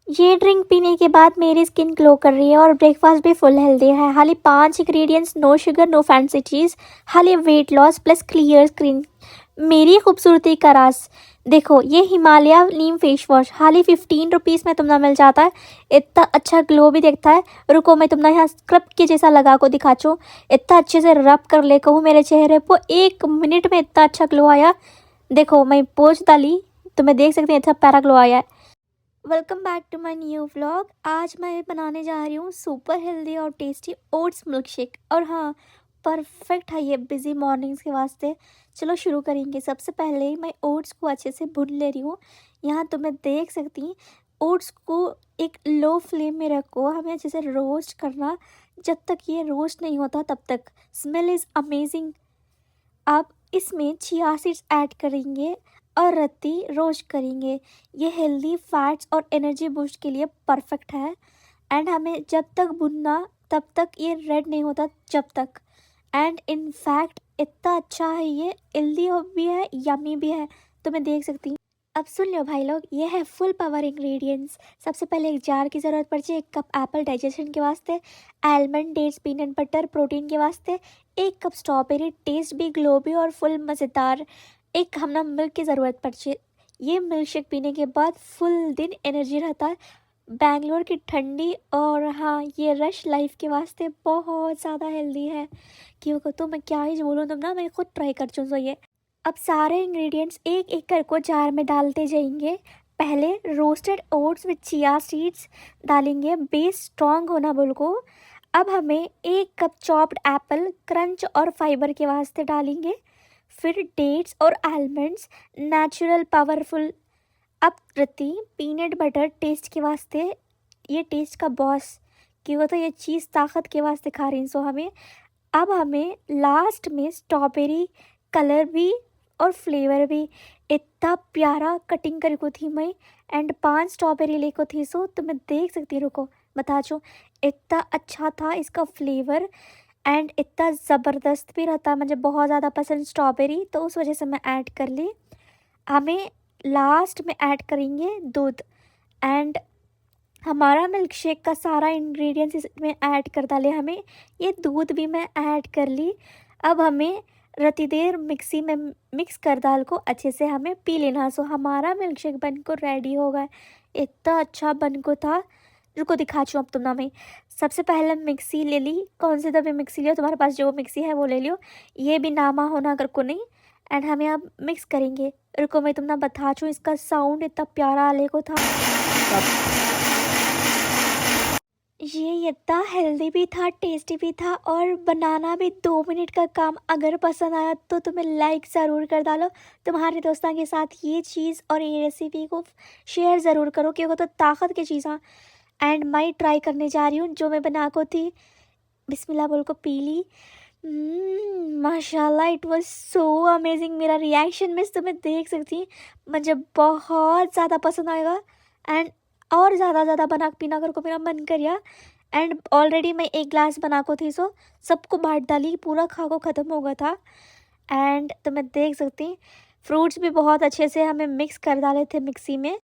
ये ड्रिंक पीने के बाद मेरी स्किन ग्लो कर रही है और ब्रेकफास्ट भी फुल हेल्दी है। हाली 5 ingredients, no sugar, no fancy चीज़, हाली weight loss plus clear skin, मेरी खूबसूरती का राज। देखो ये हिमालय नीम फेस वॉश हाली 15 रुपीज़ में तुमने मिल जाता है। इतना अच्छा ग्लो भी देखता है। रुको मैं तुमने यहाँ स्क्रब के जैसा लगा को दिखाचो। इतना अच्छे से रब कर ले कहूँ मेरे चेहरे पर, 1 मिनट में इतना अच्छा ग्लो आया। देखो मैं पोंछ डाली तो मैं देख सकती हूँ अच्छा प्यारा ग्लो आया है। Welcome back to my new vlog. आज मैं बनाने जा रही हूँ सुपर हेल्दी और टेस्टी ओट्स मिल्क शेक। और हाँ, परफेक्ट है ये बिजी मॉर्निंग्स के वास्ते। चलो शुरू करेंगे। सबसे पहले मैं ओट्स को अच्छे से भून ले रही हूँ। यहाँ तो मैं देख सकती, ओट्स को एक लो फ्लेम में रखो, हमें अच्छे से रोस्ट करना। जब तक ये रोस्ट नहीं होता तब तक स्मेल इज़ अमेजिंग। आप इसमें चिया सीड्स ऐड करेंगे और रत्ती रोस्ट करेंगे। ये हेल्दी फैट्स और एनर्जी बूस्ट के लिए परफेक्ट है। एंड हमें जब तक भुनना तब तक ये रेड नहीं होता जब तक। एंड इन फैक्ट इतना अच्छा है, ये हेल्दी भी है, यमी भी है। तो मैं देख सकती हूँ। अब सुन लो भाई लोग, ये है फुल पावर इंग्रेडिएंट्स। सबसे पहले एक जार की ज़रूरत पड़ती है, 1 कप एप्पल डाइजेशन के वास्ते, almond, dates, peanut butter protein के वास्ते, 1 कप स्ट्रॉबेरी टेस्ट भी ग्लोबी और फुल मज़ेदार, एक हमना मिल्क की ज़रूरत पड़ती है। ये मिल्क शेक पीने के बाद फुल दिन एनर्जी रहता है। बैंगलोर की ठंडी और हाँ ये रश लाइफ के वास्ते बहुत ज़्यादा हेल्दी है। क्यों तो मैं क्या ही बोलूँ, तुम ना मैं खुद ट्राई कर चुन ये। अब सारे इंग्रेडिएंट्स एक एक करके जार में डालते जाएंगे। पहले roasted oats with chia seeds डालेंगे, बेस स्ट्रॉन्ग होना बिल्कुल। अब हमें 1 कप चॉप्ड एप्पल क्रंच और फाइबर के वास्ते डालेंगे। फिर डेट्स और आलमंड्स नेचुरल पावरफुल। अब रति पीनट बटर टेस्ट के वास्ते, ये टेस्ट का बॉस क्यों तो ये चीज़ ताकत के वास्ते खा रही सो हमें। अब हमें लास्ट में स्ट्रॉबेरी कलर भी और फ्लेवर भी। इतना प्यारा कटिंग करे को थी मैं। एंड 5 स्ट्रॉबेरी ले को थी सो, तो मैं देख सकती, रुको बता चो। इतना अच्छा था इसका फ्लेवर एंड इतना ज़बरदस्त भी रहता। मुझे बहुत ज़्यादा पसंद स्ट्रॉबेरी, तो उस वजह से मैं ऐड कर ली। हमें लास्ट में ऐड करेंगे दूध। एंड हमारा मिल्क शेक का सारा इंग्रेडिएंट्स इसमें ऐड कर डाले हमें। ये दूध भी मैं ऐड कर ली। अब हमें रति देर मिक्सी में मिक्स कर डाल को अच्छे से हमें पी लेना। सो हमारा मिल्क शेक बन को रेडी हो गया। इतना अच्छा बन को था। रुको दिखाती हूँ अब तुम ना मैं। सबसे पहले मिक्सी ले ली, कौन सी दबे मिक्सी लियो, तुम्हारे पास जो मिक्सी है वो ले लियो। ये भी नामा होना कर को नहीं। एंड हमें अब मिक्स करेंगे। रुको मैं तुम ना बता चूँ, इसका साउंड इतना प्यारा आले को था। ये इतना हेल्दी भी था, टेस्टी भी था और बनाना भी 2 मिनट का काम। अगर पसंद आया तो तुम्हें लाइक ज़रूर कर डालो। तुम्हारे दोस्तों के साथ ये चीज़ और ये रेसिपी को शेयर ज़रूर करो, क्योंकि तो ताकत की चीज़। एंड मैं ट्राई करने जा रही हूँ जो मैं बना को थी। बिस्मिल्लाह बोल को पी ली। माशाल्लाह इट वाज सो अमेजिंग। मेरा रिएक्शन मिस तुम्हें देख सकती, मुझे बहुत ज़्यादा पसंद आएगा। एंड और ज़्यादा बना पीना कर को मेरा मन करिया। एंड ऑलरेडी मैं 1 ग्लास बना को थी सो सबको बांट डाली, पूरा खा को ख़त्म हो गया था। एंड तो मैं देख सकती फ्रूट्स भी बहुत अच्छे से हमें मिक्स कर डाले थे मिक्सी में।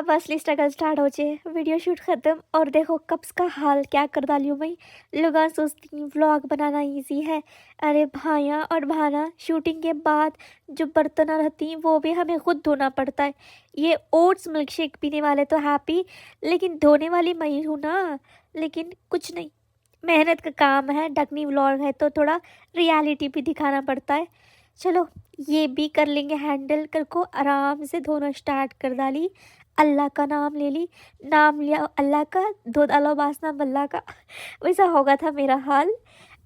बसली स्ट्रगल स्टार्ट हो जाए, वीडियो शूट ख़त्म और देखो कप्स का हाल क्या कर डाली हूँ मैं। लोग सोचती व्लॉग बनाना इजी है। अरे भाइयाँ और भाना, शूटिंग के बाद जो बर्तन रहती वो भी हमें खुद धोना पड़ता है। ये ओट्स मिल्क शेक पीने वाले तो हैप्पी, लेकिन धोने वाली मैं ही हूँ ना। लेकिन कुछ नहीं, मेहनत का काम है, डकनी व्लॉग है तो थोड़ा रियलिटी भी दिखाना पड़ता है। चलो ये भी कर लेंगे हैंडल कर को। आराम से धोना स्टार्ट कर डाली। अल्लाह का नाम ले ली, नाम लिया अल्लाह का, धो डालो बासना बल्ला का। वैसा होगा था मेरा हाल।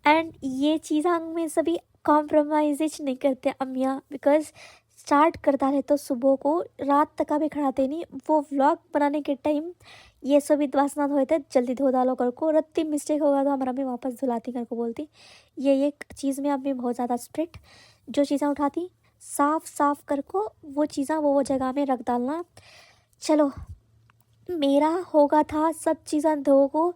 एंड ये चीज़ हम में सभी कॉम्प्रोमाइज नहीं करते अम्मियाँ, बिकॉज स्टार्ट कर डाले तो सुबह को रात तक भी खड़ाते नहीं। वो व्लॉग बनाने के टाइम ये सभी वासना धोए थे, जल्दी धो डालो कर को। रत्ती मिस्टेक होगा तो हमारा भी वापस धुलाती कर को बोलती। ये एक चीज़ में अम्मी बहुत ज़्यादा स्ट्रिक्ट, जो चीज़ें उठाती साफ साफ कर को वो चीज़ें वो जगह में रख डालना। चलो मेरा होगा था सब चीज़ें धो को।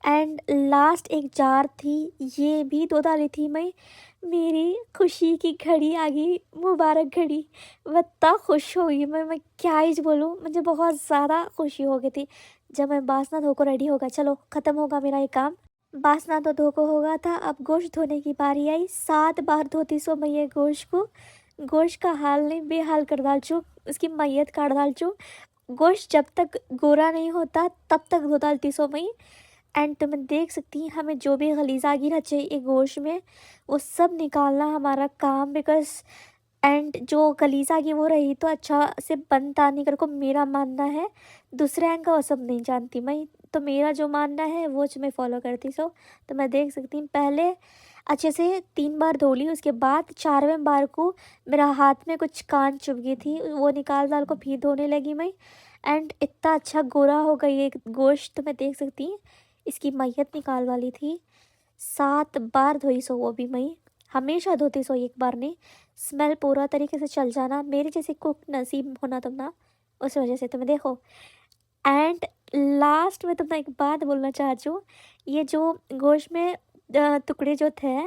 एंड लास्ट एक जार थी, ये भी धो डाली थी मैं। मेरी खुशी की घड़ी आ गई, मुबारक घड़ी। मैं इतना खुश हो गई, मैं क्या ही बोलूँ, मुझे बहुत ज़्यादा खुशी हो गई थी जब मैं बासना धो को रेडी होगा। चलो ख़त्म होगा मेरा ये काम। बासना तो धो को होगा था, अब गोश्त धोने की बारी आई। 7 बार धोती सो मैं ये गोश्त को। गोश्त का हाल नहीं बेहाल कर डाल चू, उसकी मैयत काट डाल चू। गोश्त जब तक गोरा नहीं होता तब तक धो डालती सो मैं। एंड तुम्हें देख सकती हैं, हमें जो भी गलीज़ागी ना चाहिए गोश्त में वो सब निकालना हमारा काम। बिकॉज एंड जो गलीज़ागी वो रही तो अच्छा से बनता नहीं कर को मेरा मानना है। दूसरे का वो सब नहीं जानती मैं, तो मेरा जो मानना है वो मैं फॉलो करती सो। तो मैं देख सकती हूँ पहले अच्छे से 3 बार धो ली, उसके बाद 4वें बार को मेरा हाथ में कुछ कान चुभ गई थी, वो निकाल डाल को फिर धोने लगी मैं। एंड इतना अच्छा गोरा हो गई ये गोश्त, तो मैं देख सकती हूँ इसकी मैयत निकाल वाली थी। 7 बार धोई सो वो भी मैं, हमेशा धोती सो एक बार नहीं। स्मेल पूरा तरीके से चल जाना, मेरे जैसे कुक नसीब होना तुम ना, उस वजह से तुम्हें देखो। एंड लास्ट में तुम एक बात बोलना चाहती हूँ, ये जो गोश्त में टुकड़े जो थे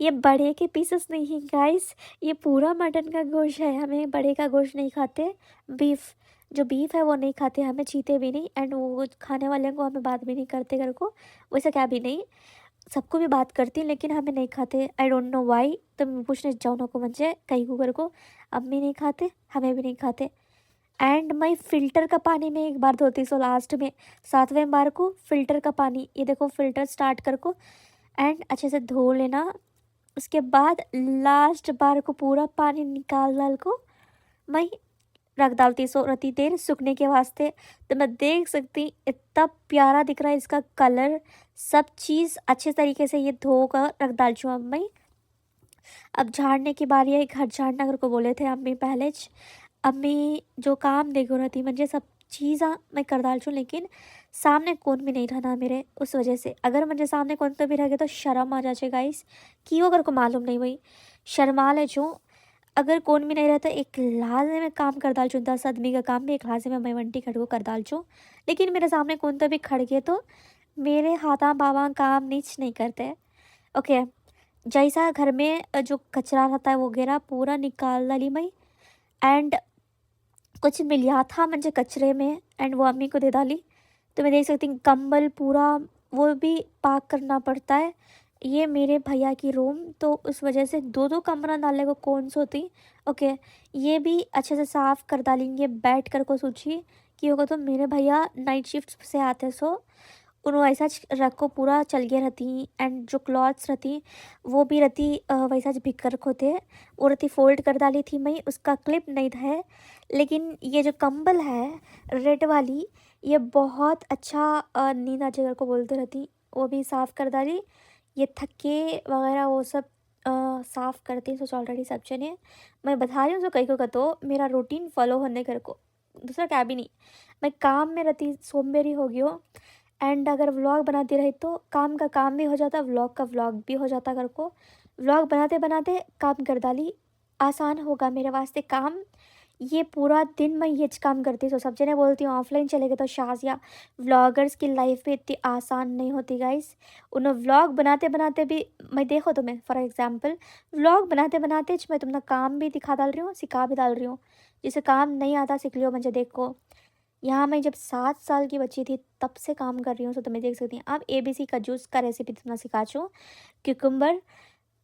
ये बड़े के पीसेस नहीं हैं गाइस, ये पूरा मटन का गोश्त है। हमें बड़े का गोश्त नहीं खाते, बीफ जो बीफ है वो नहीं खाते, हमें चीते भी नहीं। एंड वो खाने वाले को हमें बात भी नहीं करते घर को, वैसे क्या भी नहीं, सबको भी बात करती लेकिन हमें नहीं खाते। आई डोंट नो वाई, तुम पूछने जाओ नको मुझे कहीं को घर को, अम्मी नहीं खाते हमें भी नहीं खाते। एंड मैं फ़िल्टर का पानी में एक बार धोती सो लास्ट में, 7वें बार को फ़िल्टर का पानी, ये देखो फ़िल्टर स्टार्ट कर को एंड अच्छे से धो लेना। उसके बाद लास्ट बार को पूरा पानी निकाल डाल को मैं रख डालती सो रहती देर सूखने के वास्ते। तो मैं देख सकती इतना प्यारा दिख रहा है इसका कलर, सब चीज़ अच्छे तरीके से ये धो कर रख डाल चूँ अब मैं। अब झाड़ने की बारी है, घर झाड़ना घर को बोले थे अम्मी पहले अम्मी जो काम देखो रहती मुझे सब चीज़ा मैं कर डाल चूँ, लेकिन सामने कौन भी नहीं रहना मेरे, उस वजह से अगर मुझे सामने कौन तो भी रह गया तो शर्म आ जाए गाइस। क्यों अगर को मालूम नहीं भाई, शर्मा ले चूँ। अगर कौन भी नहीं रहता एक लाजे में काम कर डाल चूँ, 10 आदमी का काम भी एक लाजे में मैं वंटी खड़ को कर डाल चूँ। लेकिन मेरे सामने कौन तो भी खड़ गए तो मेरे हाथा बाबा काम नीच नहीं करते। ओके, जैसा घर में जो कचरा रहता है वो गिरा पूरा निकाल डाली मैं। एंड कुछ मिला था मुझे कचरे में एंड वो अम्मी को दे डाली। तो मैं देख सकती हूँ कंबल पूरा वो भी पाक करना पड़ता है, ये मेरे भैया की रूम तो उस वजह से 2-2 कमरा डालने को कौन सोती। ओके, ये भी अच्छे से साफ़ कर डालेंगे बैठ कर को सोचिए कि होगा। तो मेरे भैया नाइट शिफ्ट से आते सो उन्होंने ऐसा रख को पूरा चल गया रहती। एंड जो क्लॉथ्स रहती वो भी रहती वैसा भिग कर होते वो रहती फोल्ड कर डाली थी मैं, उसका क्लिप नहीं था। लेकिन ये जो कंबल है रेड वाली ये बहुत अच्छा नींद आ जगह को बोलते रहती, वो भी साफ़ कर डाली। ये थके वगैरह वो सब साफ़ करती सोच ऑलरेडी सब जने। मैं बता रही हूँ जो कहीं को तो मेरा रूटीन फॉलो होने कर को, दूसरा क्या भी नहीं। मैं काम में रहती सोमवारी हो गई हो एंड अगर व्लॉग बनाती रही तो काम का काम भी हो जाता, व्लॉग का व्लॉग भी हो जाता। घर को व्लॉग बनाते बनाते काम कर डाली, आसान होगा मेरे वास्ते काम। ये पूरा दिन मैं ये काम करती सो सब जने बोलती हूँ ऑफलाइन चले गए तो शाजिया व्लॉगर्स की लाइफ भी इतनी आसान नहीं होती गाइस। उन्हें व्लॉग बनाते बनाते भी मैं देखो तुम्हें फॉर एग्जांपल व्लॉग बनाते बनाते मैं तुम्हारा काम भी दिखा डाल रही हूँ, सिखा भी डाल रही हूँ। जिसे काम नहीं आता सीख लियो मुझे। देखो यहाँ मैं जब 7 साल की बच्ची थी तब से काम कर रही हूँ, तो तुम्हें देख सकती हैं। अब ABC का जूस का रेसिपी तुम्हें सिखा चूँ। क्यूकम्बर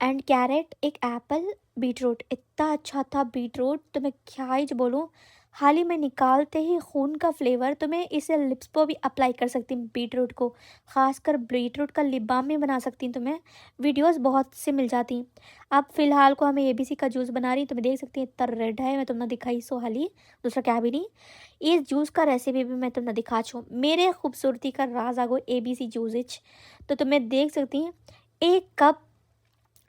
एंड कैरेट, एक एप्पल, बीटरूट, इतना अच्छा था बीटरूट तो मैं क्या ही बोलूँ। हाल ही में निकालते ही खून का फ्लेवर, तो मैं इसे लिप्स पर भी अप्लाई कर सकती हूँ बीटरूट को, खासकर बीटरूट का लिप बाम भी बना सकती हूँ। तुम्हें वीडियोस बहुत से मिल जाती। अब फिलहाल को हमें ABC का जूस बना रही, तुम्हें देख सकती हैं इतना रेड है, मैं तुम्हें दिखाई सो हाली, दूसरा क्या भी नहीं। इस जूस का रेसिपी भी मैं तुम्हें दिखा छूँ, मेरे खूबसूरती का राज आगो ABC जूस। तो तुम्हें देख सकती हैं 1 कप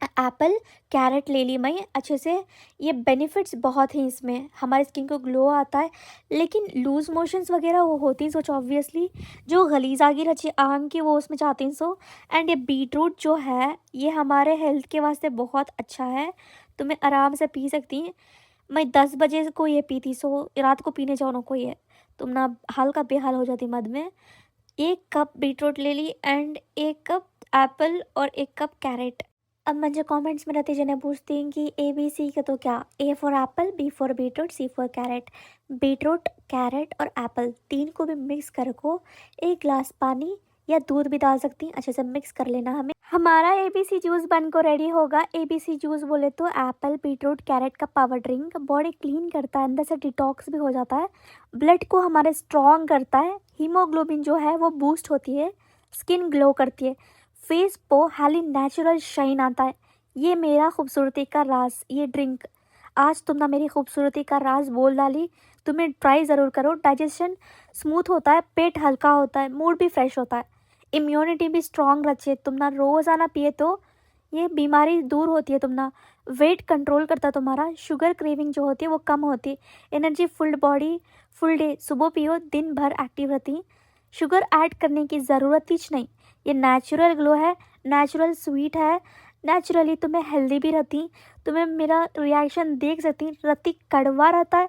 एप्पल कैरेट ले ली मैं अच्छे से। ये बेनिफिट्स बहुत हैं इसमें, हमारी स्किन को ग्लो आता है। लेकिन लूज़ मोशंस वगैरह वो होती हैं सोच ऑब्वियसली, जो गलीज आगी रची आम की वो उसमें चाहती हैं सो। एंड ये बीटरूट जो है ये हमारे हेल्थ के वास्ते बहुत अच्छा है, तुम्हें आराम से पी सकती हैं। मैं 10 बजे को ये पीती सो, रात को पीने जाओ ना को ये तुम ना हल्का बेहाल हो जाती मद में। 1 कप बीटरूट ले ली एंड 1 कप एप्पल और 1 कप कैरेट। अब मुझे कमेंट्स में रहते जने पूछती हैं कि ए बी सी का तो क्या, A for apple, B for beetroot, C for carrot. Beetroot, carrot और एप्पल तीन को भी मिक्स कर को एक ग्लास पानी या दूध भी डाल सकती हैं, अच्छे से मिक्स कर लेना। हमें हमारा एबीसी जूस बन को रेडी होगा। एबीसी जूस बोले तो एप्पल, बीटरूट, कैरेट का पावर ड्रिंक, बॉडी क्लीन करता है, अंदर से डिटॉक्स भी हो जाता है, ब्लड को हमारे स्ट्रॉन्ग करता है, हीमोग्लोबिन जो है वो बूस्ट होती है, स्किन ग्लो करती है, फेस को हाली नेचुरल शाइन आता है। ये मेरा खूबसूरती का राज, ये ड्रिंक। आज तुम ना मेरी खूबसूरती का राज बोल डाली। तुम्हें ट्राई ज़रूर करो। डाइजेशन स्मूथ होता है, पेट हल्का होता है, मूड भी फ्रेश होता है, इम्यूनिटी भी स्ट्रॉन्ग रखती है। तुम ना रोज़ाना पिए तो ये बीमारी दूर होती है। तुम ना वेट कंट्रोल करता है तुम्हारा, शुगर क्रेविंग जो होती है वो कम होती है, energy full body full day. सुबह पियो, दिन भर एक्टिव रहती। शुगर ऐड करने की ज़रूरत ही नहीं। ये नेचुरल ग्लो है, नेचुरल स्वीट है, नेचुरली तुम्हें हेल्दी भी रहती। तुम्हें मेरा रिएक्शन देख सकती, रत्ती कड़वा रहता है।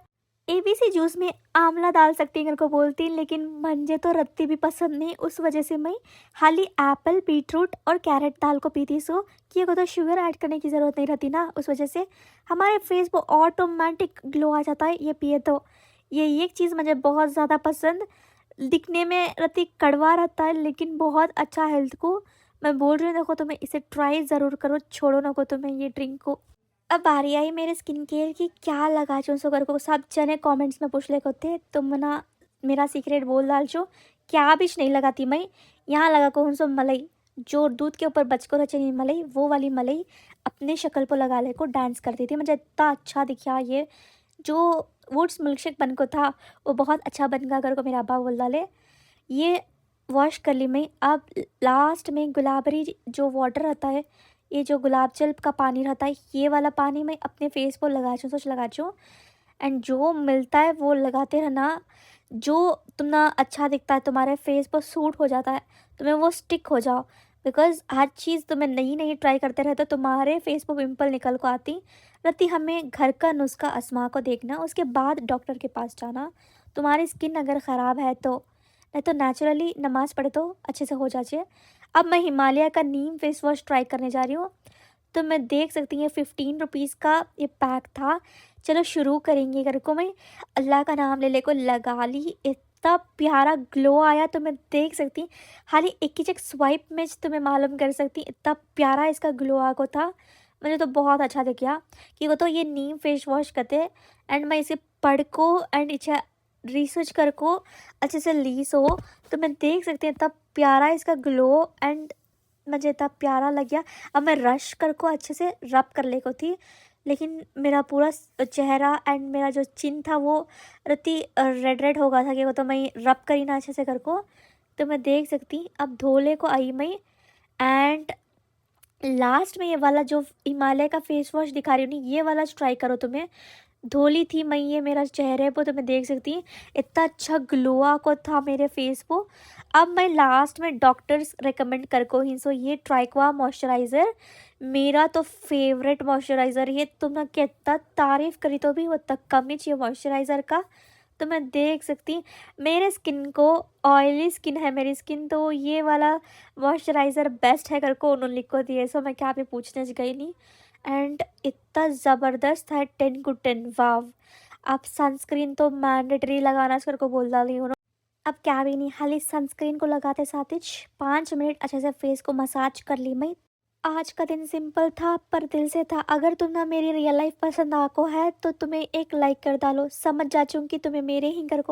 एबीसी जूस में आंवला डाल सकती घर को बोलती, लेकिन मुझे तो रत्ती भी पसंद नहीं, उस वजह से मैं खाली एप्पल, बीटरूट और कैरेट दाल को पीती। सो कि को तो शुगर ऐड करने की ज़रूरत नहीं रहती ना, उस वजह से हमारे फेस पर ऑटोमेटिक ग्लो आ जाता है ये पिए तो। ये एक चीज़ मुझे बहुत ज़्यादा पसंद। दिखने में रत्ती कड़वा रहता है लेकिन बहुत अच्छा हेल्थ को। मैं बोल रही हूँ देखो तुम्हें इसे ट्राई ज़रूर करो, छोड़ो ना को तुम्हें ये ड्रिंक को। अब बारी आई मेरे स्किन केयर की, क्या लगा चो सुगर को सब जने कमेंट्स में पूछ ले होते। तुम ना मेरा सीक्रेट बोल डाल चो, क्या भी नहीं लगाती मैं। यहाँ लगा को सो मलाई, जो दूध के ऊपर बच को रचे मलाई, वो वाली मलाई अपने शक्ल पर लगा ले को डांस करती थी। मुझे इतना अच्छा दिखा ये जो वुड्स मिल्कशेक बन को था वो बहुत अच्छा बन गया। अगर को मेरा अब्बा बोल डाले ये वॉश कर ली मैं। अब लास्ट में गुलाबरी जो वाटर रहता है, ये जो गुलाब जल का पानी रहता है, ये वाला पानी मैं अपने फेस पर लगा चूँ, सोच लगा चूँ। एंड जो मिलता है वो लगाते रहना। जो तुम ना अच्छा दिखता है, तुम्हारे फेस पर सूट हो जाता है, तुम्हें वो स्टिक हो जाओ। बिकॉज हर चीज़ तुम्हें नई नई ट्राई करते रहते, तुम्हारे फेस पर पिंपल निकल को आती रहती। हमें घर का नुस्खा आजमा को देखना, उसके बाद डॉक्टर के पास जाना। तुम्हारी स्किन अगर ख़राब है तो, नहीं तो नेचुरली नमाज़ पढ़े तो अच्छे से हो जाए। अब मैं हिमालय का नीम फेस वॉश ट्राई करने जा रही हूँ। तो मैं देख सकती हूँ 15 रुपीज़ का ये पैक था। चलो शुरू करेंगे। घर को मैं अल्लाह का नाम ले ले को लगा ली, इतना प्यारा ग्लो आया। तो मैं देख सकती हाली एक ही स्वाइप में तुम्हें मालूम कर सकती इतना प्यारा इसका ग्लो आ को था। मुझे तो बहुत अच्छा दिख गया कि वो तो ये नीम फेस वॉश करते। एंड मैं इसे पढ़ को एंड इसे रिसर्च कर को अच्छे से ली सो। तो मैं देख सकती हूँ इतना प्यारा इसका ग्लो एंड मुझे इतना प्यारा लग गया। अब मैं रश कर को अच्छे से रब कर ले को थी, लेकिन मेरा पूरा चेहरा एंड मेरा जो चिन था वो रत्ती रेड रेड हो गया था कि वो तो मैं रब करी ना अच्छे से कर को। तो मैं देख सकती अब धोले को आई मैं। एंड लास्ट में ये वाला जो हिमालय का फेस वॉश दिखा रही हूँ नहीं, ये वाला ट्राई करो। तुम्हें धोली थी मैं ये मेरा चेहरे पर, तो मैं देख सकती इतना अच्छा ग्लो को था मेरे फेस को। अब मैं लास्ट में डॉक्टर्स रेकमेंड कर को ही सो ये ट्राइक्वा मॉइस्चराइज़र मेरा तो फेवरेट मॉइस्चराइज़र। ये तुमने कितना तारीफ़ करी तो भी वो तक कम ही चाहिए मॉइस्चराइज़र का। तो मैं देख सकती मेरे स्किन को, ऑयली स्किन है मेरी स्किन, तो ये वाला मॉइस्चराइज़र बेस्ट है कर को उन्होंने लिख को दिए। सो मैं क्या भी पूछने गई नहीं। एंड इतना ज़बरदस्त है, 10 को 10 वाव। अब सनस्क्रीन तो मैंडेटरी लगाना कर को बोल डाली हूँ। अब क्या भी नहीं, खाली सनस्क्रीन को लगाते साथ ही 5 मिनट अच्छे से फेस को मसाज कर ली मैं। आज का दिन सिंपल था पर दिल से था। अगर तुम्हें मेरी रियल लाइफ पसंद आको है तो तुम्हें एक लाइक कर डालो, समझ जा चूँ कि तुम्हें मेरे ही घर को